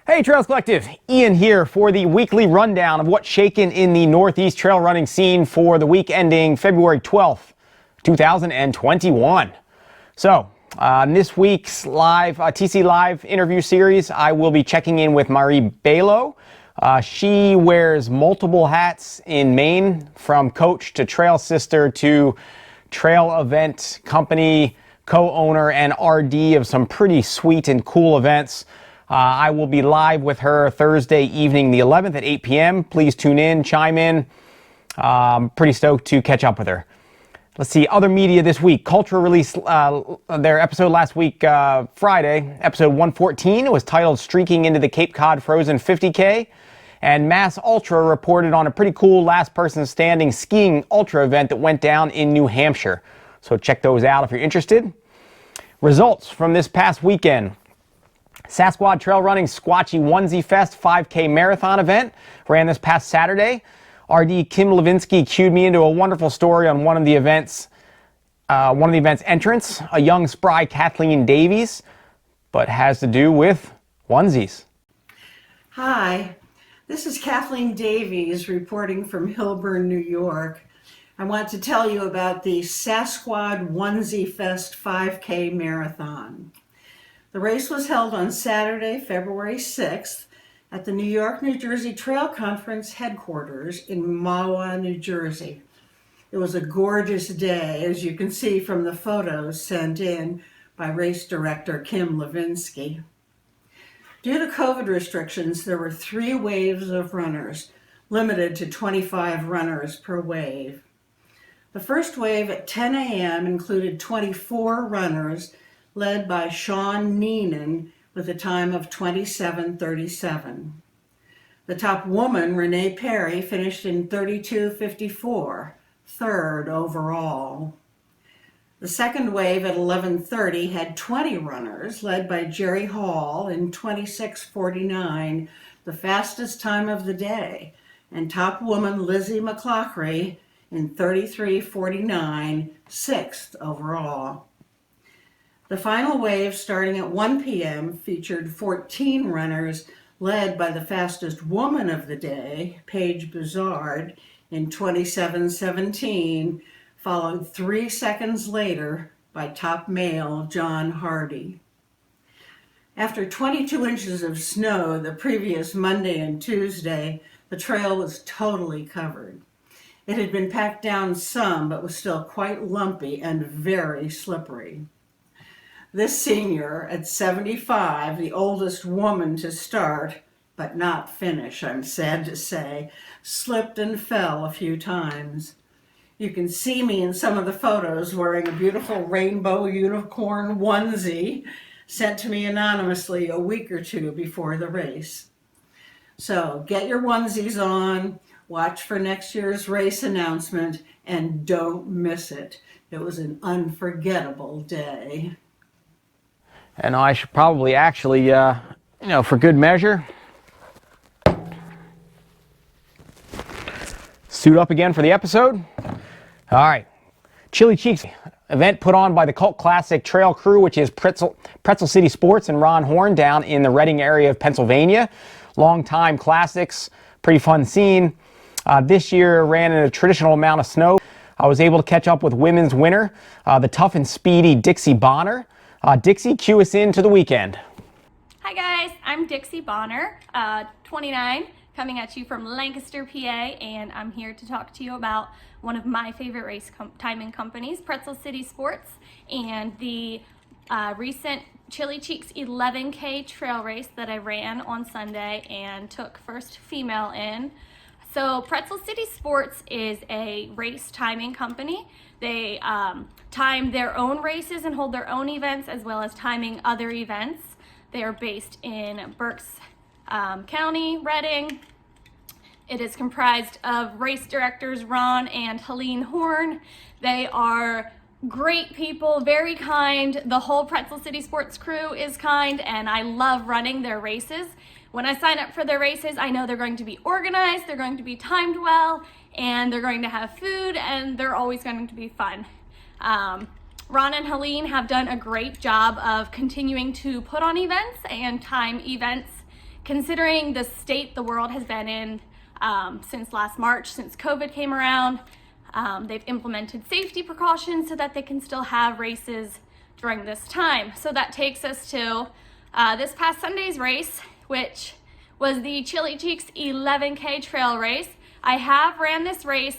Hey Trails Collective, Ian here for the weekly rundown of what's shaken in the Northeast trail running scene for the week ending February 12th, 2021. So, this week's live TC Live interview series, I will be checking in with Mari Balow. She wears multiple hats in Maine, from coach to trail sister to trail event company co-owner and RD of some pretty sweet and cool events. I will be live with her Thursday evening, the 11th at 8 p.m. Please tune in, chime in. Pretty stoked to catch up with her. Let's see, other media this week. CULTRA released their episode last week, Friday, episode 114. It was titled Streaking into the Cape Cod Frozen 50K. And MassUltra reported on a pretty cool last person standing skiing ultra event that went down in New Hampshire. So check those out if you're interested. Results from this past weekend. Sassquad Trail Running Squatchy Onesie Fest 5K marathon event ran this past Saturday. RD Kim Levinsky cued me into a wonderful story on one of the event's entrants, a young spry Kathleen Davies, but has to do with onesies. Hi, this is Kathleen Davies reporting from Hillburn, New York. I want to tell you about the Sassquad Onesie Fest 5K marathon. The race was held on Saturday, February 6th at the New York, New Jersey Trail Conference headquarters in Mahwah, New Jersey. It was a gorgeous day, as you can see from the photos sent in by race director Kim Levinsky. Due to COVID restrictions, there were 3 waves of runners, limited to 25 runners per wave. The first wave at 10 a.m. included 24 runners, led by Sean Neenan with a time of 27:37. The top woman, Renee Perry, finished in 32:54, third overall. The second wave at 11:30 had 20 runners, led by Jerry Hall in 26:49, the fastest time of the day, and top woman Lizzie McClaughry in 33:49, sixth overall. The final wave, starting at 1 p.m., featured 14 runners, led by the fastest woman of the day, Paige Buzard, in 27:17, followed 3 seconds later by top male John Hardy. After 22 inches of snow the previous Monday and Tuesday, the trail was totally covered. It had been packed down some, but was still quite lumpy and very slippery. This senior, at 75, the oldest woman to start, but not finish, I'm sad to say, slipped and fell a few times. You can see me in some of the photos wearing a beautiful rainbow unicorn onesie sent to me anonymously a week or 2 before the race. So get your onesies on, watch for next year's race announcement, and don't miss it. It was an unforgettable day. And I should probably actually, for good measure, suit up again for the episode. All right, Chili Cheeks event put on by the Cult Classic Trail Crew, which is Pretzel City Sports and Ron Horn down in the Reading area of Pennsylvania. Long-time classics, pretty fun scene. This year ran in a traditional amount of snow. I was able to catch up with women's winner, the tough and speedy Dixie Bonner. Dixie, cue us in to the weekend. Hi guys, I'm Dixie Bonner, 29, coming at you from Lancaster, PA, and I'm here to talk to you about one of my favorite race timing companies, Pretzel City Sports, and the recent Chili Cheeks 11K trail race that I ran on Sunday and took first female in. So Pretzel City Sports is a race timing company. They time their own races and hold their own events, as well as timing other events. They are based in Berks County, Reading. It is comprised of race directors Ron and Helene Horn. They are great people, very kind. The whole Pretzel City Sports crew is kind, and I love running their races. When I sign up for their races, I know they're going to be organized, they're going to be timed well, and they're going to have food, and they're always going to be fun. Ron and Helene have done a great job of continuing to put on events and time events considering the state the world has been in since last March, since COVID came around. They've implemented safety precautions so that they can still have races during this time. So that takes us to this past Sunday's race, which was the Chili Cheeks 11K trail race. I have ran this race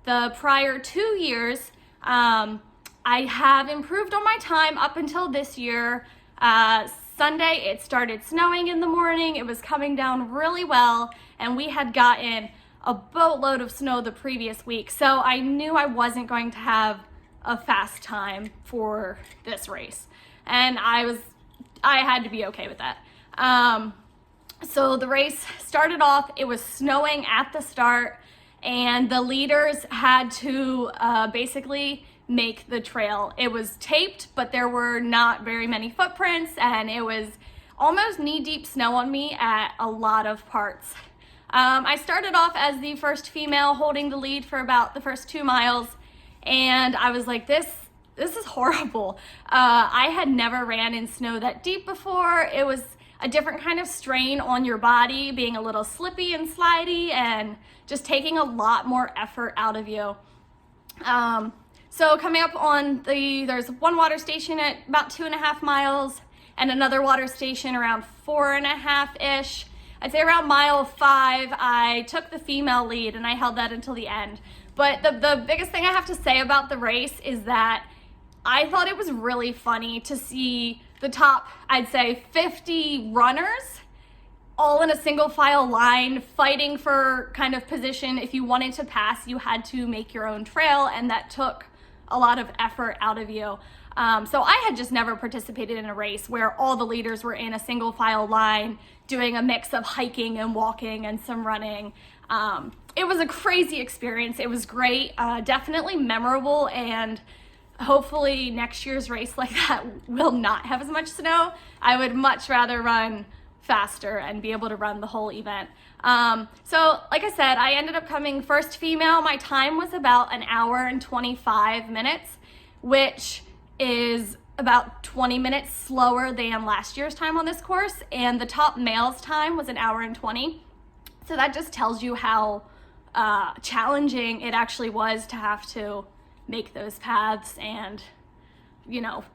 the prior 2 years. I have improved on my time up until this year. Sunday, it started snowing in the morning. It was coming down really well, and we had gotten a boatload of snow the previous week. So I knew I wasn't going to have a fast time for this race. And I had to be okay with that. So the race started off, it was snowing at the start, and the leaders had to basically make the trail. It was taped, but there were not very many footprints, and it was almost knee-deep snow on me at a lot of parts. I started off as the first female holding the lead for about the first 2 miles, and I was like, this is horrible. I had never ran in snow that deep before. It was a different kind of strain on your body, being a little slippy and slidey and just taking a lot more effort out of you. So coming up on there's one water station at about 2.5 miles and another water station around 4.5-ish. I'd say around mile 5, I took the female lead and I held that until the end. But the biggest thing I have to say about the race is that I thought it was really funny to see the top, I'd say 50 runners all in a single file line fighting for kind of position. If you wanted to pass, you had to make your own trail, and that took a lot of effort out of you. So I had just never participated in a race where all the leaders were in a single file line doing a mix of hiking and walking and some running. It was a crazy experience. It was great, definitely memorable, and hopefully next year's race like that will not have as much snow. I would much rather run faster and be able to run the whole event. So like I said, I ended up coming first female. My time was about 1 hour and 25 minutes, which is about 20 minutes slower than last year's time on this course. And the top male's time was 1 hour and 20. So that just tells you how challenging it actually was to have to make those paths and,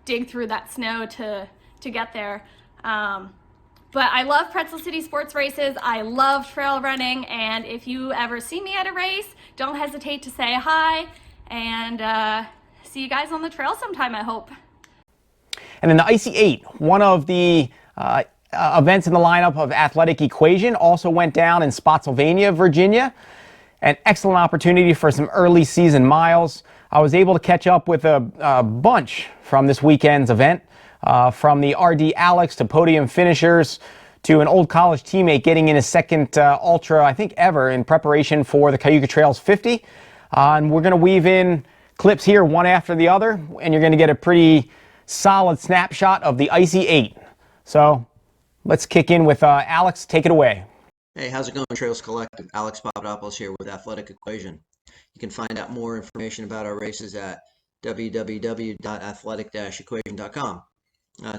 dig through that snow to get there. But I love Pretzel City Sports races. I love trail running, and if you ever see me at a race, don't hesitate to say hi, and see you guys on the trail sometime, I hope. And then the Icy 8, one of the events in the lineup of Athletic Equation, also went down in Spotsylvania, Virginia. An excellent opportunity for some early season miles. I was able to catch up with a bunch from this weekend's event. From the RD Alex to podium finishers to an old college teammate getting in his second ultra, I think, ever in preparation for the Cayuga Trails 50. And we're going to weave in clips here one after the other, and you're going to get a pretty solid snapshot of the Icy 8. So let's kick in with Alex. Take it away. Hey, how's it going, Trails Collective? Alex Papadopoulos here with Athletic Equation. You can find out more information about our races at www.athletic-equation.com.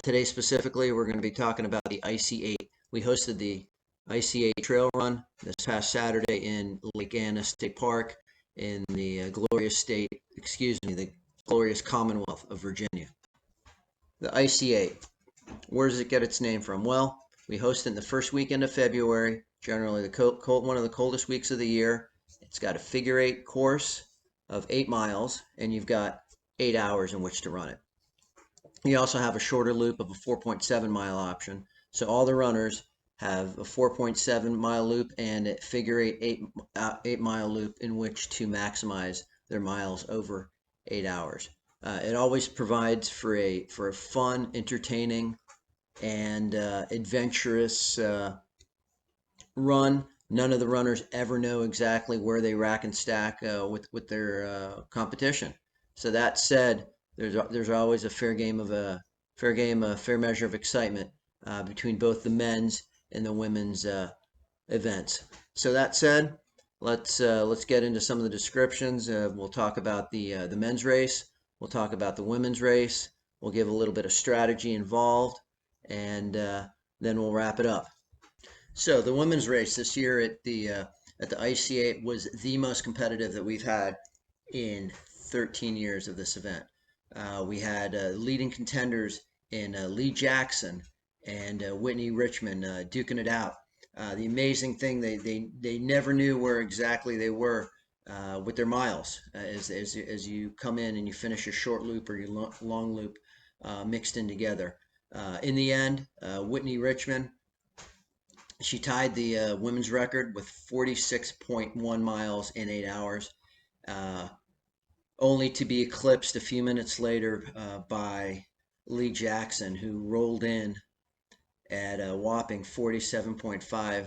Today specifically, we're going to be talking about the Icy 8. We hosted the Icy 8 trail run this past Saturday in Lake Anna State Park in the the glorious Commonwealth of Virginia. The Icy 8. Where does it get its name from? Well, we host it in the first weekend of February, generally one of the coldest weeks of the year. It's got a figure 8 course of 8 miles, and you've got 8 hours in which to run it. You also have a shorter loop of a 4.7 mile option. So all the runners have a 4.7 mile loop and a figure 8 mile loop in which to maximize their miles over 8 hours. It always provides for a fun, entertaining, and adventurous run. None of the runners ever know exactly where they rack and stack with their competition. So that said, there's always a fair measure of excitement between both the men's and the women's events. So that said, let's get into some of the descriptions. We'll talk about the men's race. We'll talk about the women's race. We'll give a little bit of strategy involved, and then we'll wrap it up. So the women's race this year at the ICA was the most competitive that we've had in 13 years of this event. We had leading contenders in Lee Jackson and Whitney Richmond duking it out. The amazing thing, they never knew where exactly they were with their miles as you come in and you finish your short loop or your long loop mixed in together. In the end, Whitney Richmond, she tied the women's record with 46.1 miles in 8 hours, uh, only to be eclipsed a few minutes later by Lee Jackson, who rolled in at a whopping 47.5,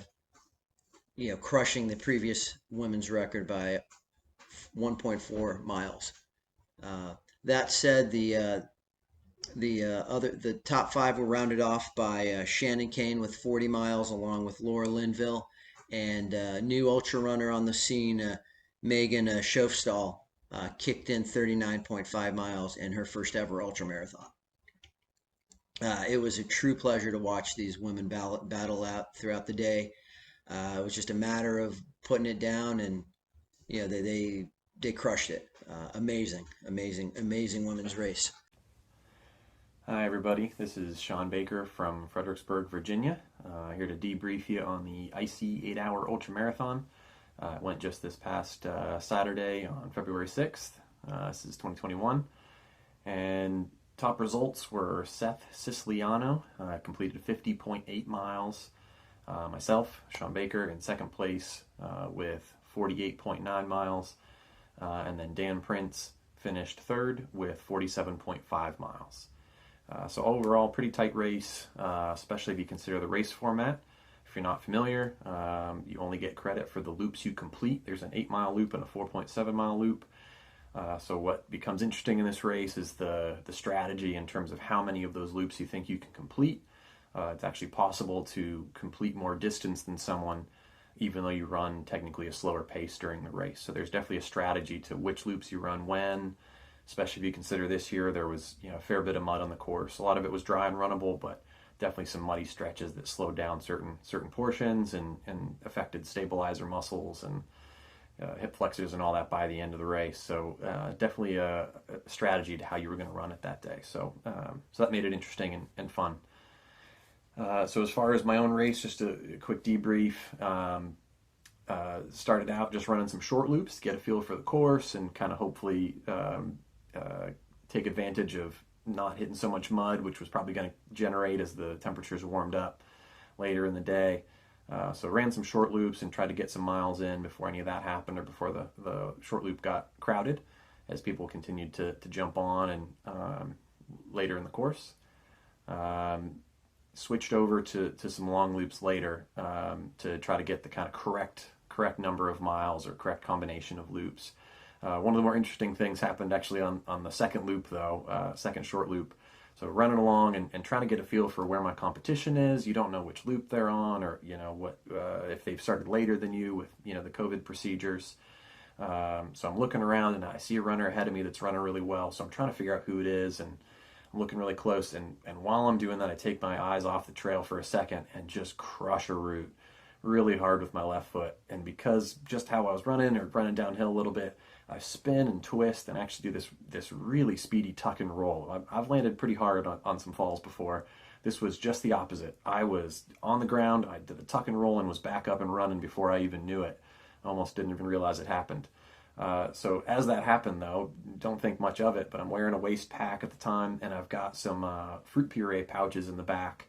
crushing the previous women's record by 1.4 miles. That said, the top five were rounded off by Shannon Kane with 40 miles, along with Laura Linville, and new ultra runner on the scene, Megan Schofstall, kicked in 39.5 miles in her first ever ultra marathon. It was a true pleasure to watch these women battle out throughout the day. It was just a matter of putting it down, and they crushed it. Amazing women's race. Hi everybody, this is Sean Baker from Fredericksburg, Virginia. Here to debrief you on the icy 8-hour ultra marathon. It went just this past Saturday on February 6th. This is 2021. And top results were Seth Siciliano, completed 50.8 miles. Myself, Sean Baker, in second place with 48.9 miles. And then Dan Prince finished third with 47.5 miles. So overall, pretty tight race, especially if you consider the race format. If you're not familiar, you only get credit for the loops you complete. There's an 8-mile loop and a 4.7-mile loop. So what becomes interesting in this race is the strategy in terms of how many of those loops you think you can complete. It's actually possible to complete more distance than someone, even though you run technically a slower pace during the race. So there's definitely a strategy to which loops you run when. Especially if you consider this year, there was a fair bit of mud on the course. A lot of it was dry and runnable, but definitely some muddy stretches that slowed down certain portions and affected stabilizer muscles and hip flexors and all that by the end of the race. So definitely a strategy to how you were going to run it that day. So that made it interesting and fun. So as far as my own race, just a quick debrief. Started out just running some short loops to get a feel for the course and kind of hopefully take advantage of not hitting so much mud, which was probably going to generate as the temperatures warmed up later in the day. So ran some short loops and tried to get some miles in before any of that happened, or before the short loop got crowded as people continued to jump on and later in the course. Switched over to some long loops later to try to get the kind of correct number of miles or correct combination of loops. One of the more interesting things happened actually on the second loop though, second short loop. So running along and trying to get a feel for where my competition is. You don't know which loop they're on, or what if they've started later than you with the COVID procedures. So I'm looking around and I see a runner ahead of me that's running really well. So I'm trying to figure out who it is, and I'm looking really close. And while I'm doing that, I take my eyes off the trail for a second and just crush a root really hard with my left foot. And because just how I was running downhill a little bit, I spin and twist and actually do this really speedy tuck and roll. I've landed pretty hard on some falls before. This was just the opposite. I was on the ground, I did the tuck and roll and was back up and running before I even knew it. Almost didn't even realize it happened. So as that happened though, don't think much of it, but I'm wearing a waist pack at the time and I've got some fruit puree pouches in the back.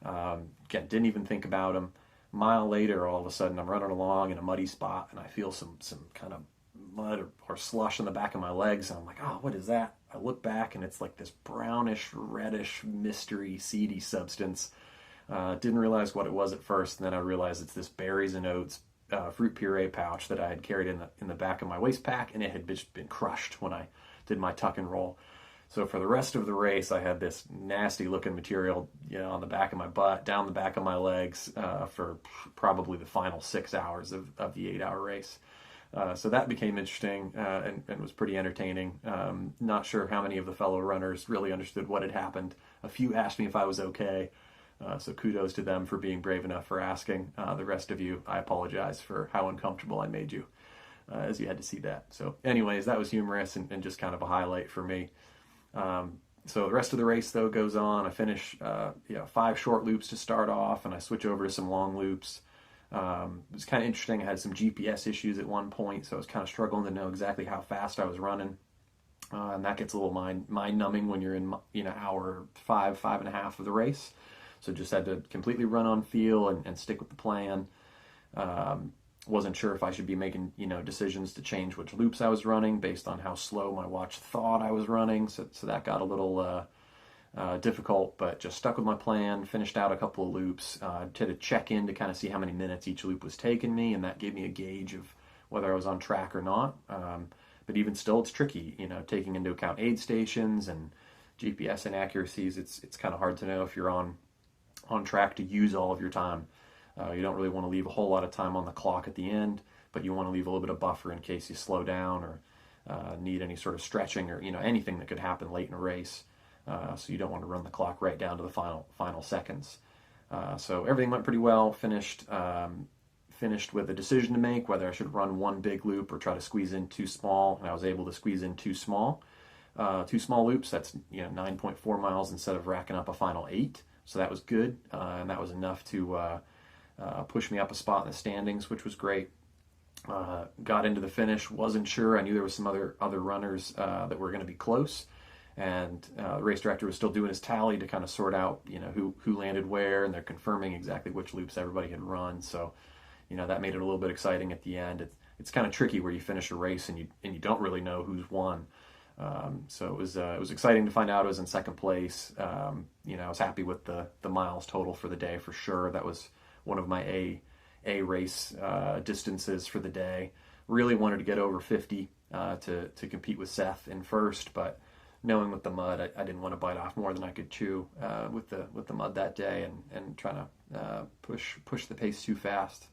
Again, didn't even think about them. A mile later, all of a sudden I'm running along in a muddy spot and I feel some kind of mud or slush in the back of my legs, and I'm like, oh, what is that? I look back and it's like this brownish, reddish, mystery, seedy substance. Didn't realize what it was at first, and then I realized it's this berries and oats fruit puree pouch that I had carried in the back of my waist pack, and it had just been crushed when I did my tuck and roll. So for the rest of the race, I had this nasty looking material, on the back of my butt, down the back of my legs, for probably the final 6 hours of the 8-hour race. So that became interesting and was pretty entertaining. Not sure how many of the fellow runners really understood what had happened. A few asked me if I was okay. So kudos to them for being brave enough for asking. The rest of you, I apologize for how uncomfortable I made you as you had to see that. So anyways, that was humorous and just kind of a highlight for me. So the rest of the race, though, goes on. I finish 5 short loops to start off, and I switch over to some long loops. It was kind of interesting. I had some GPS issues at one point, so I was kind of struggling to know exactly how fast I was running. And that gets a little mind-numbing when you're in hour 5.5 of the race. So just had to completely run on feel and stick with the plan. Wasn't sure if I should be making decisions to change which loops I was running based on how slow my watch thought I was running. So that got a little difficult, but just stuck with my plan. Finished out a couple of loops. Did a check in to kind of see how many minutes each loop was taking me, and that gave me a gauge of whether I was on track or not. But even still, it's tricky, taking into account aid stations and GPS inaccuracies. It's kind of hard to know if you're on track to use all of your time. You don't really want to leave a whole lot of time on the clock at the end, but you want to leave a little bit of buffer in case you slow down or need any sort of stretching or anything that could happen late in a race. So you don't want to run the clock right down to the final seconds. So everything went pretty well. Finished with a decision to make whether I should run one big loop or try to squeeze in 2 small, and I was able to squeeze in 2 small loops. That's 9.4 miles instead of racking up a final 8. So that was good, and that was enough to push me up a spot in the standings, which was great. Got into the finish, wasn't sure. I knew there was some other runners that were going to be close, and the race director was still doing his tally to kind of sort out who landed where, and they're confirming exactly which loops everybody had run. So that made it a little bit exciting at the end. It's kind of tricky where you finish a race and you don't really know who's won. So it was exciting to find out I was in second place. I was happy with the miles total for the day for sure. That was one of my A race distances for the day. Really wanted to get over 50 to compete with Seth in first, but knowing with the mud, I didn't want to bite off more than I could chew with the mud that day, and trying to push the pace too fast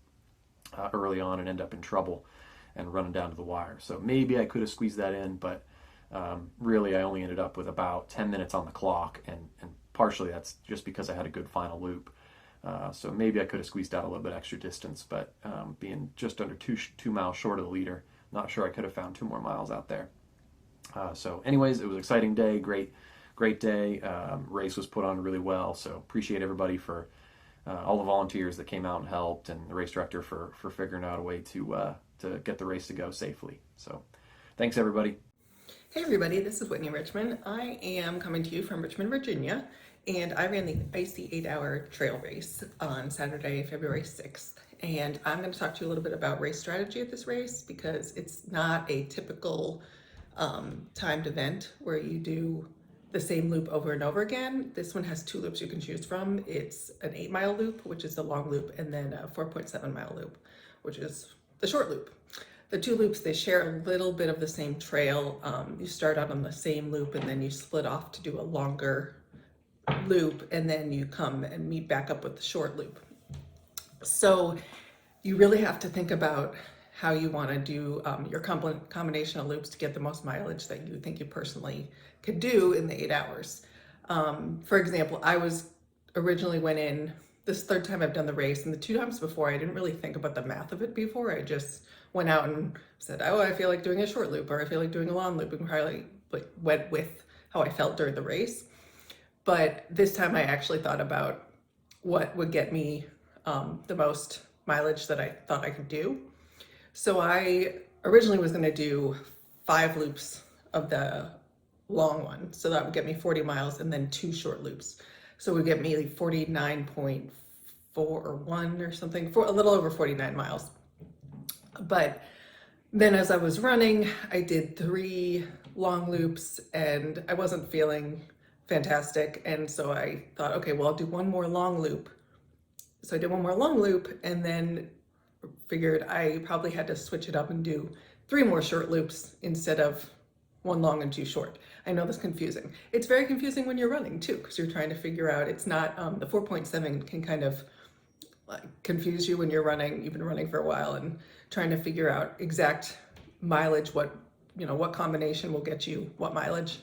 early on and end up in trouble and running down to the wire. So maybe I could have squeezed that in, but really I only ended up with about 10 minutes on the clock, and partially that's just because I had a good final loop. So maybe I could have squeezed out a little bit extra distance, but being just under 2 miles short of the leader, not sure I could have found 2 more miles out there. So anyways, it was an exciting day, great day. Race was put on really well, so appreciate everybody for all the volunteers that came out and helped, and the race director for figuring out a way to get the race to go safely. So thanks, everybody. Hey everybody, this is Whitney Richmond. I am coming to you from Richmond, Virginia, and I ran the Icy 8-hour trail race on Saturday, February 6th. And I'm going to talk to you a little bit about race strategy at this race, because it's not a typical timed event where you do the same loop over and over again. This one has 2 loops you can choose from. It's an 8-mile loop, which is the long loop, and then a 4.7-mile loop, which is the short loop. The 2 loops, they share a little bit of the same trail. You start out on the same loop, and then you split off to do a longer loop, and then you come and meet back up with the short loop. So you really have to think about how you want to do your combination of loops to get the most mileage that you think you personally could do in the 8 hours. For example, I originally went in, this 3rd time I've done the race, and the 2 times before I didn't really think about the math of it before. I just went out and said, oh, I feel like doing a short loop, or I feel like doing a long loop, and probably went with how I felt during the race. But this time I actually thought about what would get me the most mileage that I thought I could do. So I originally was going to do 5 loops of the long one. So that would get me 40 miles, and then 2 short loops. So it would get me like 49.4 or 1 or something, for a little over 49 miles. But then as I was running, I did 3 long loops, and I wasn't feeling fantastic. And so I thought, okay, well, I'll do 1 more long loop. So I did 1 more long loop, and then figured I probably had to switch it up and do 3 more short loops instead of 1 long and 2 short. I know that's confusing. It's very confusing when you're running too, because you're trying to figure out, it's not, the 4.7 can kind of confuse you when you're running. You've been running for a while and trying to figure out exact mileage, what combination will get you what mileage.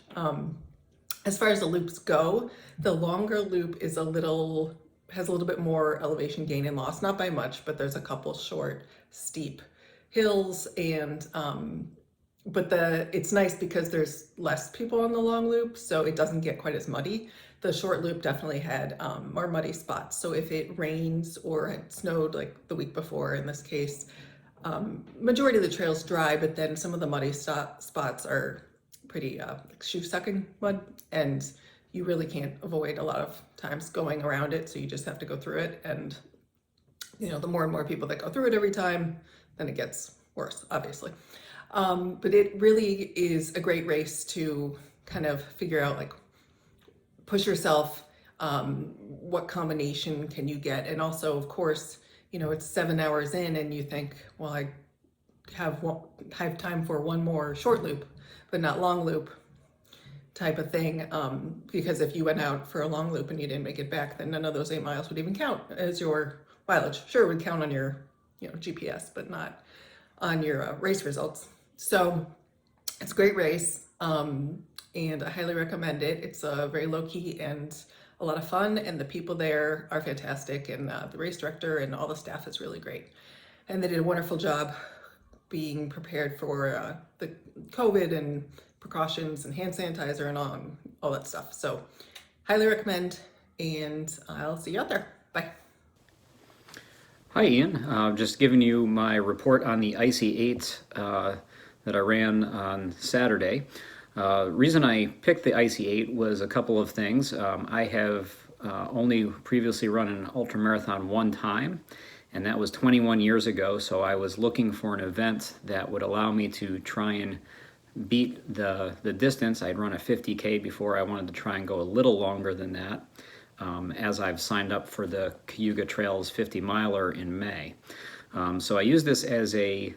As far as the loops go, the longer loop is a little has a little bit more elevation gain and loss, not by much, but there's a couple short, steep hills, and but it's nice because there's less people on the long loop, so it doesn't get quite as muddy. The short loop definitely had more muddy spots. So if it rains or it snowed like the week before, in this case, majority of the trail's dry, but then some of the muddy spots are pretty shoe-sucking mud, and you really can't avoid a lot of times going around it, so you just have to go through it. And the more and more people that go through it every time, then it gets worse, obviously. But it really is a great race to kind of figure out, like, push yourself, what combination can you get? And also, of course, it's 7 hours in and you think, well, I have time for one more short loop, but not long loop type of thing. Because if you went out for a long loop and you didn't make it back, then none of those 8 miles would even count as your mileage. Sure, it would count on your GPS, but not on your race results. So it's a great race, and I highly recommend it. It's very low-key and a lot of fun, and the people there are fantastic, and the race director and all the staff is really great. And they did a wonderful job being prepared for the COVID and precautions and hand sanitizer and all that stuff. So highly recommend, and I'll see you out there. Bye. Hi, Ian. Just giving you my report on the Icy 8 that I ran on Saturday. Reason I picked the Icy 8 was a couple of things. I have only previously run an ultra marathon one time, and that was 21 years ago, so I was looking for an event that would allow me to try and beat the distance. I'd run a 50K before. I wanted to try and go a little longer than that, as I've signed up for the Cayuga Trails 50 miler in May. So I used this as a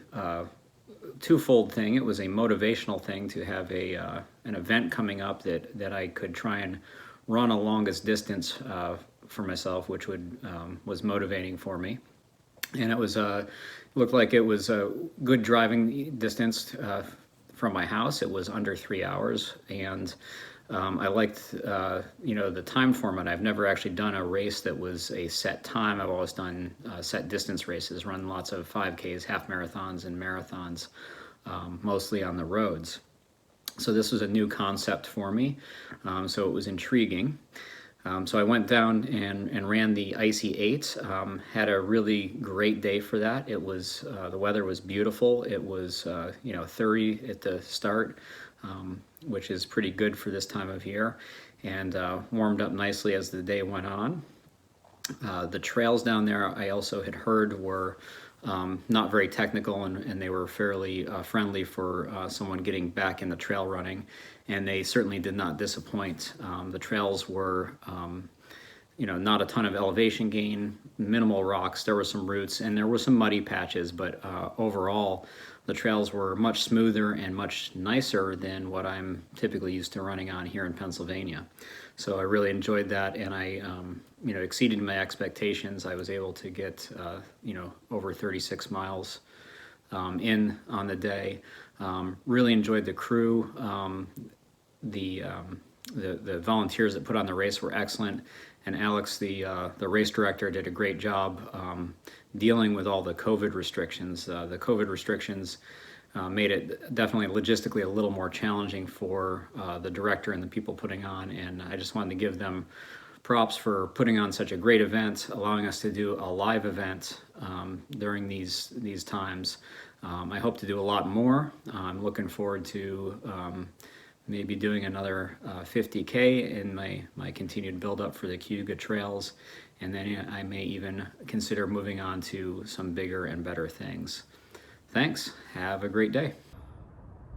twofold thing. It was a motivational thing to have an event coming up that I could try and run a longest distance for myself, which was motivating for me. And it was looked like it was a good driving distance from my house. It was under 3 hours, and I liked the time format. I've never actually done a race that was a set time. I've always done set distance races, run lots of 5Ks, half marathons, and marathons, mostly on the roads. So this was a new concept for me, so it was intriguing. So I went down and ran the Icy 8, had a really great day for that. It was, the weather was beautiful. It was, 30 at the start, which is pretty good for this time of year, and warmed up nicely as the day went on. The trails down there, I also had heard, were not very technical, and they were fairly friendly for someone getting back in the trail running, and they certainly did not disappoint. The trails were, not a ton of elevation gain, minimal rocks. There were some roots, and there were some muddy patches, but overall, the trails were much smoother and much nicer than what I'm typically used to running on here in Pennsylvania. So I really enjoyed that, and I exceeded my expectations. I was able to get over 36 miles in on the day. Really enjoyed the crew. The volunteers that put on the race were excellent, and Alex, the race director, did a great job dealing with all the COVID restrictions. The COVID restrictions made it definitely logistically a little more challenging for the director and the people putting on, and I just wanted to give them props for putting on such a great event, allowing us to do a live event during these times. I hope to do a lot more. I'm looking forward to maybe doing another 50K in my continued build-up for the Cayuga Trails, and then I may even consider moving on to some bigger and better things. Thanks. Have a great day.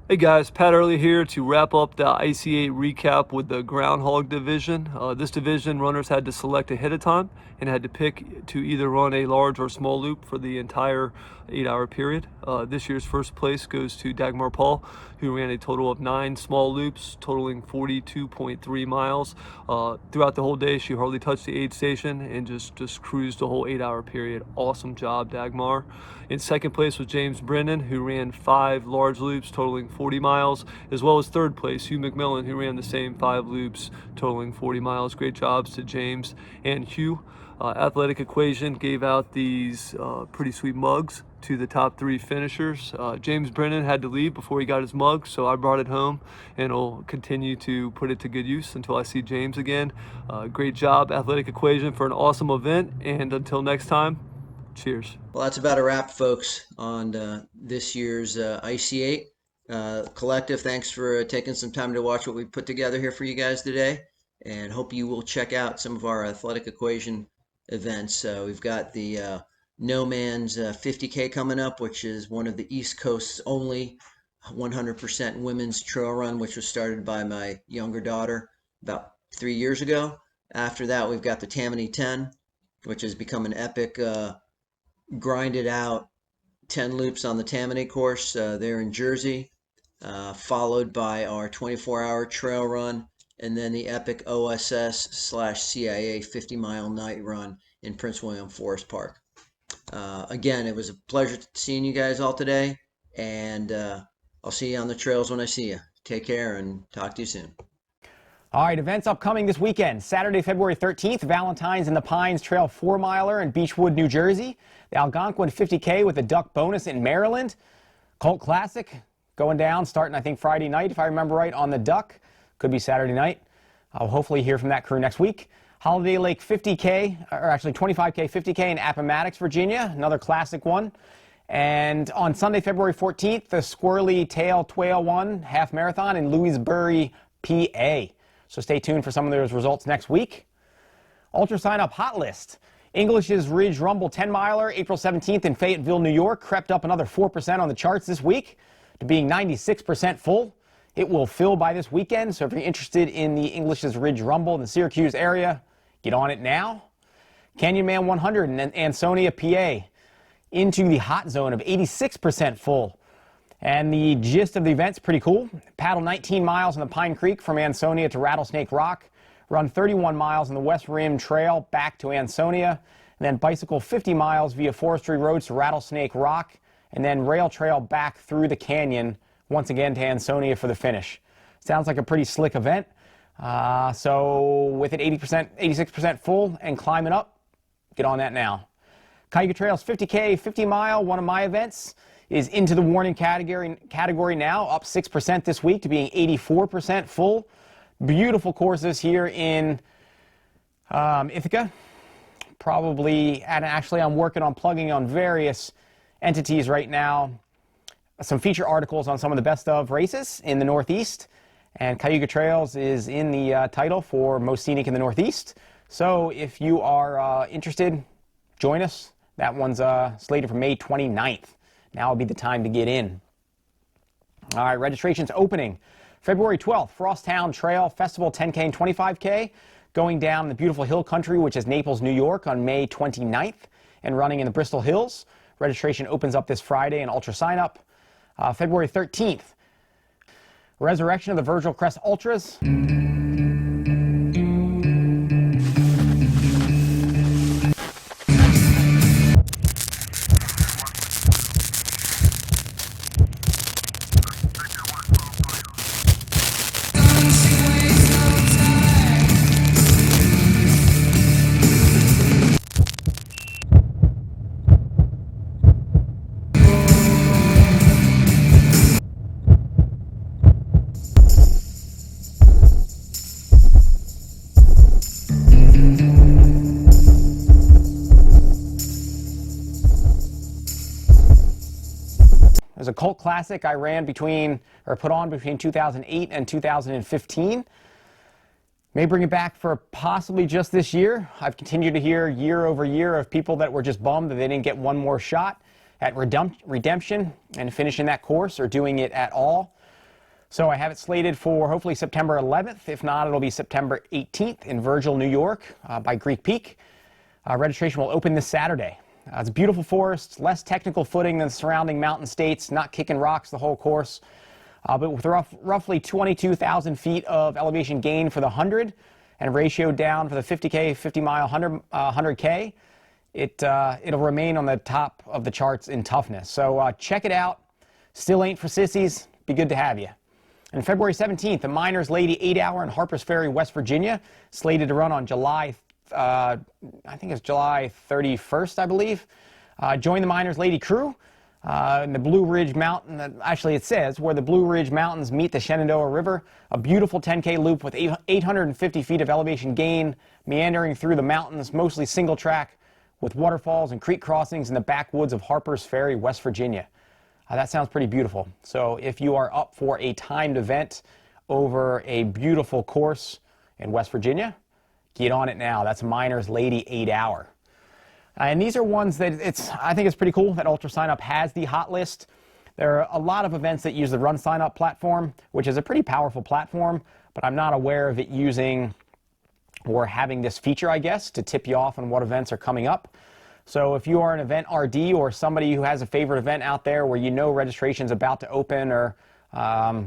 Hey guys, Pat Early here to wrap up the Icy 8 recap with the Groundhog division. This division, runners had to select ahead of time and had to pick to either run a large or small loop for the entire 8-hour period. This year's first place goes to Dagmar Paul, who ran a total of 9 small loops, totaling 42.3 miles. Throughout the whole day, she hardly touched the aid station and just cruised the whole 8-hour period. Awesome job, Dagmar. In second place was James Brennan, who ran 5 large loops, totaling 40 miles, as well as third place, Hugh McMillan, who ran the same 5 loops, totaling 40 miles. Great jobs to James and Hugh. Athletic Equation gave out these pretty sweet mugs to the top 3 finishers. James Brennan had to leave before he got his mug, so I brought it home and will continue to put it to good use until I see James again. Great job, Athletic Equation, for an awesome event, and until next time, cheers. Well, that's about a wrap, folks, on this year's IC8. Collective, thanks for taking some time to watch what we put together here for you guys today, and hope you will check out some of our Athletic Equation events. We've got the No Man's 50K coming up, which is one of the East Coast's only 100% women's trail run, which was started by my younger daughter about 3 years ago. After that, we've got the Tammany 10, which has become an epic grinded out 10 loops on the Tammany course there in Jersey, followed by our 24-hour trail run, and then the epic OSS/CIA 50-mile night run in Prince William Forest Park. Again, it was a pleasure seeing you guys all today, and I'll see you on the trails when I see you. Take care and talk to you soon. All right, events upcoming this weekend. Saturday, February 13th, Valentine's in the Pines Trail 4-miler in Beechwood, New Jersey. The Algonquin 50K with the Duck Bonus in Maryland. Cult Classic going down, starting, I think, Friday night, if I remember right, on the Duck. Could be Saturday night. I'll hopefully hear from that crew next week. Holiday Lake 50K, or actually 25K 50K in Appomattox, Virginia. Another classic one. And on Sunday, February 14th, the Squirrely Tail Twail 1 half marathon in Louisburg, PA. So stay tuned for some of those results next week. Ultra sign up hot list. English's Ridge Rumble 10-miler, April 17th in Fayetteville, New York, crept up another 4% on the charts this week to being 96% full. It will fill by this weekend, so if you're interested in the English's Ridge Rumble in the Syracuse area, get on it now. Canyon Man 100 in Ansonia, PA, into the hot zone of 86% full. And the gist of the event's pretty cool. Paddle 19 miles on the Pine Creek from Ansonia to Rattlesnake Rock. Run 31 miles on the West Rim Trail back to Ansonia. And then bicycle 50 miles via forestry roads to Rattlesnake Rock. And then rail trail back through the canyon once again to Ansonia for the finish. Sounds like a pretty slick event. So with it 86% full and climbing up, get on that now. Cayuga Trails 50K 50-mile, one of my events, is into the warning category now, up 6% this week to being 84% full. Beautiful courses here in Ithaca. Probably, and actually I'm working on plugging on various entities right now. Some feature articles on some of the best of races in the Northeast. And Cayuga Trails is in the title for most scenic in the Northeast. So if you are interested, join us. That one's slated for May 29th. Now would be the time to get in. All right, registration's opening February 12th, Frosttown Trail Festival 10K and 25K, going down the beautiful hill country, which is Naples, New York, on May 29th, and running in the Bristol Hills. Registration opens up this Friday and Ultra sign up. February 13th, Resurrection of the Virgil Crest Ultras. It was a cult classic I ran put on between 2008 and 2015. May bring it back for possibly just this year. I've continued to hear year over year of people that were just bummed that they didn't get one more shot at redemption and finishing that course or doing it at all. So I have it slated for hopefully September 11th. If not, it'll be September 18th in Virgil, New York by Greek Peak. Registration will open this Saturday. It's a beautiful forest, less technical footing than the surrounding mountain states, not kicking rocks the whole course, but with roughly 22,000 feet of elevation gain for the 100 and ratio down for the 50K, 50-mile, 100K, it'll remain on the top of the charts in toughness. So check it out. Still ain't for sissies. Be good to have you. And February 17th, the Miners Lady 8-hour in Harpers Ferry, West Virginia, slated to run on July I think it's July 31st, I believe. Join the Miners Lady Crew in the Blue Ridge Mountain. Actually, it says where the Blue Ridge Mountains meet the Shenandoah River. A beautiful 10K loop with 850 feet of elevation gain, meandering through the mountains, mostly single track, with waterfalls and creek crossings in the backwoods of Harper's Ferry, West Virginia. That sounds pretty beautiful. So if you are up for a timed event over a beautiful course in West Virginia, get on it now. That's Miners Lady 8 Hour. And these are ones that I think it's pretty cool that Ultra Sign Up has the hot list. There are a lot of events that use the Run Sign Up platform, which is a pretty powerful platform, but I'm not aware of it using or having this feature, I guess, to tip you off on what events are coming up. So if you are an event RD or somebody who has a favorite event out there where you know registration's about to open or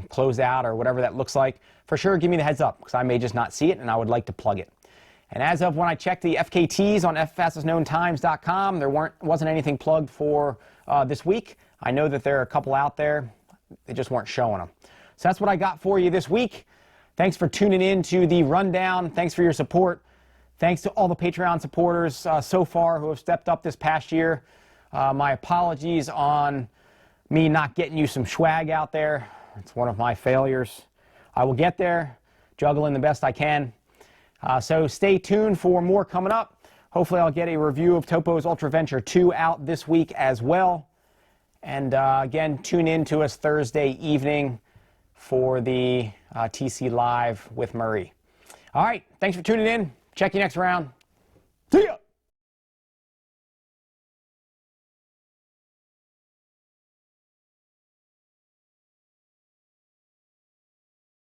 close out or whatever that looks like, for sure give me the heads up, because I may just not see it and I would like to plug it. And as of when I checked the FKTs on fastestknowntimes.com, there wasn't anything plugged for this week. I know that there are a couple out there. They just weren't showing them. So that's what I got for you this week. Thanks for tuning in to the rundown. Thanks for your support. Thanks to all the Patreon supporters so far who have stepped up this past year. My apologies on me not getting you some swag out there. It's one of my failures. I will get there, juggling the best I can. So stay tuned for more coming up. Hopefully I'll get a review of Topo's Ultra Venture 2 out this week as well. And again, tune in to us Thursday evening for the TC Live with Mari. All right, thanks for tuning in. Check you next round. See ya!